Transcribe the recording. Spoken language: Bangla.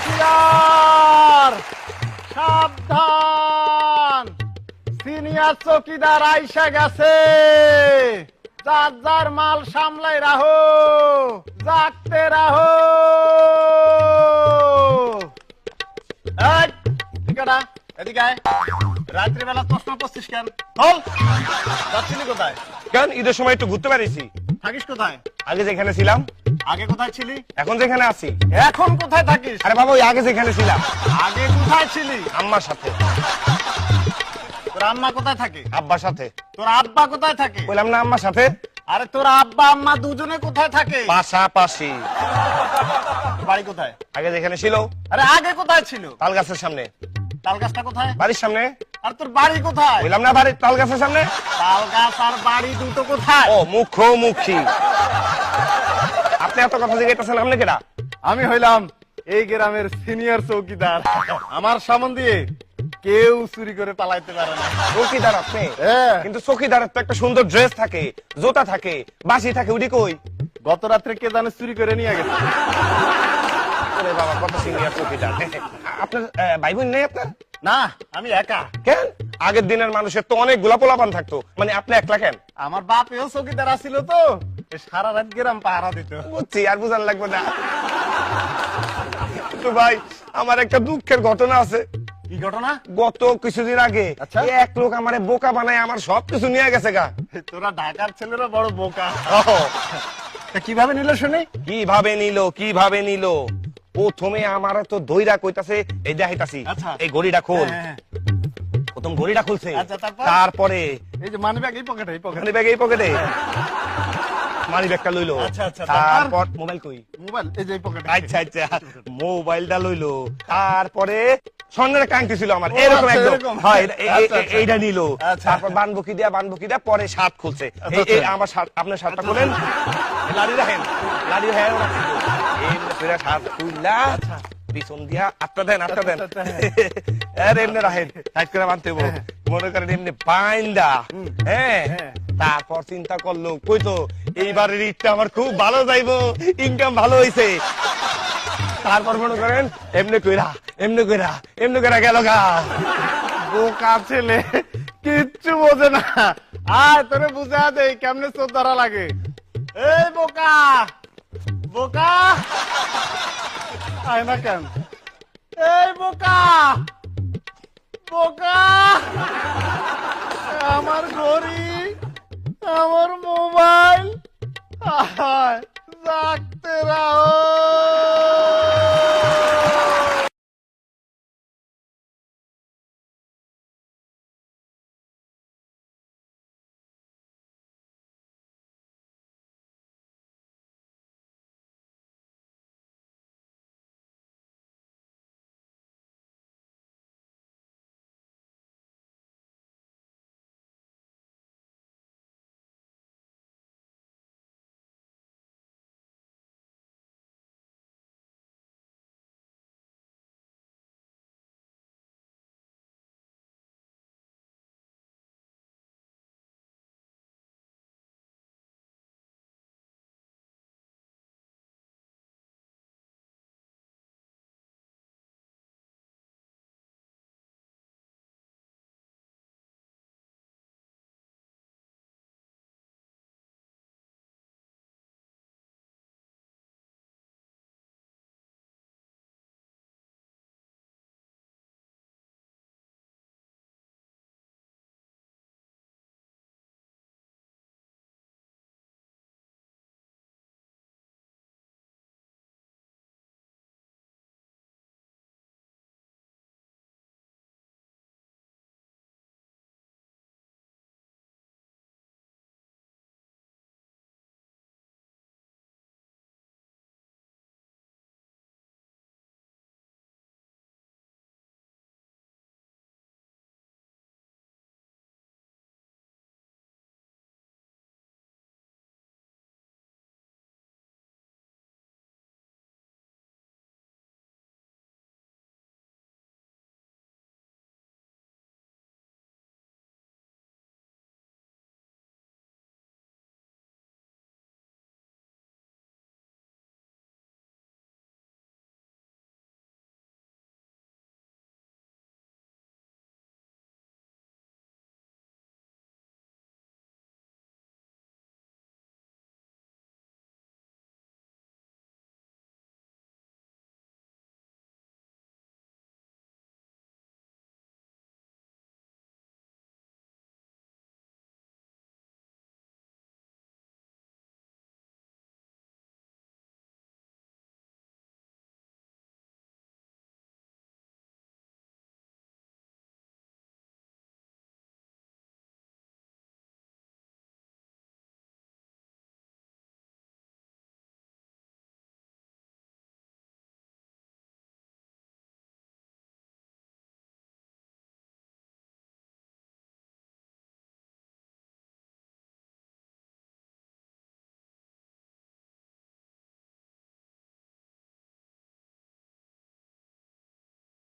হুঁশিয়ার, সাবধান, সিনিয়র চৌকিদার আইসা গেছে। যার যার মাল সামলাই রাহো, জাগতে রাহো। এই, ঠিকানা এদিকে আয়। রাত্রিবেলা প্রশ্ন করছিস কেন? বল, যাচ্ছিলি কোথায়? কেন ঈদের সময় একটু ঘুরতে পারিছি। থাকিস কোথায়? আগে যেখানে ছিলাম, আগে কোথায় ছিলি? এখন যেখানে আছি। এখন কোথায় থাকিস? আরে বাবা, ওই আগে যেখানে ছিলাম আগে কোথায় ছিলি? আম্মার সাথে। তোর আম্মা কোথায় থাকে? আব্বার সাথে। তোর আব্বা কোথায় থাকে? বললাম না আম্মার সাথে। আরে তোর আব্বা আম্মা দুজনে কোথায় থাকে? পাশাপাশি। তোর বাড়ি কোথায়? আগে যেখানে ছিল আরে আগে কোথায় ছিল? তাল গাছের সামনে। তাল গাছটা কোথায়? বাড়ির সামনে। আর তোর বাড়ি কোথায়? বললাম না বাড়ির তাল গাছের সামনে। তাল গাছ আর বাড়ি দুটো কোথায়? ও মুখোমুখি। আপনি এত কথা জিজ্ঞাসা আপনি কেডা? আমি হইলাম এই গ্রামের সিনিয়র চৌকিদার। আমার সামন দিয়ে কেউ চুরি করে পালাইতে পারে না। চৌকিদার আপনি? হ্যাঁ। কিন্তু চৌকিদারের তো একটা সুন্দর ড্রেস থাকে, জুতা থাকে, বাসি থাকে, উডি কই? গত রাত্রে কে জানে চুরি করে নিয়ে গেছে। ওরে বাবা, কত সিনিয়র চৌকিদার। আপনার ভাই বোন নেই আপনার? না, আমি একা। কেন? আগের দিনের মানুষের তো অনেক গোলা পোলাপান থাকতো, মানে আপনি একলা কেন? আমার বাপেও চৌকিদার আছিল তো, সারা রাত গ্রাম পাহারা দিত। বুঝছি, আর বুঝান লাগবে না। তো ভাই, আমার একটা দুঃখের ঘটনা আছে। কি ঘটনা? গত কিছুদিন আগে আচ্ছা। এক লোক আমারে বোকা বানায় আমার সবকিছু নিয়ে গেছে গা। তোরা ঢাকার ছেলেরা বড় বোকা। ওহো, তা কিভাবে নিল শুনি? কিভাবে নিল প্রথমে আমার তো দইরা কইতাছে এই দেখাইতাছি, আচ্ছা। এই ঘড়িটা খোল। হ্যাঁ। প্রথম ঘড়িটা খুলছে, আচ্ছা, তারপর? তারপরে এই যে মানি ব্যাগ এই পকেটে, এই পকেটে। মানি ব্যাগ এই পকেটে, মানি ব্যাগটা লইলো। আচ্ছা, আচ্ছা, তারপর মোবাইল কই? মোবাইল এই যে এই পকেটে। আচ্ছা আচ্ছা, মোবাইলটা লইলো। তারপরে স্বর্ণের কাংটি ছিল আমার, এরকম আচ্ছা, একদম। এরকম। হয় আচ্ছা, আচ্ছা। এইটা নিল। আচ্ছা। তারপর বানবুকি দিয়া পরে শার্ট খুলছে। আচ্ছা, এই আচ্ছা। আমার শার্ট, আপনার শার্টটা আচ্ছা, খুলেন। আচ্ছা। লাড়ি রাখেন, লাড়ি হ্যাঁ ওরা এই পুরা শার্ট খুললা আচ্ছা। পিছন দিয়া আটটা দেন। আচ্ছা, আচ্ছা, আর এমনি রাখেন, টাইট করে বানতে হইব। মনে করেন এমনি বাইন্দা। হ্যাঁ। হ্যাঁ। তারপর চিন্তা করলো, কইতো এইবারের ঈদটা আমার খুব ভালো যাইবো, ইনকাম ভালো হইছে। তারপর মনে করেন এমনি কইরা গেল গা। বোকা ছেলে, কিচ্ছু বোঝে না। আয় তোরে বুঝা দেই কেমনে চোর ধরা লাগে। এই বোকা, বোকা আয় না কেন? এই বোকা, বোকা, আমার ঘড়ি, আমার মোবাইল, আয় জাগতে রাও।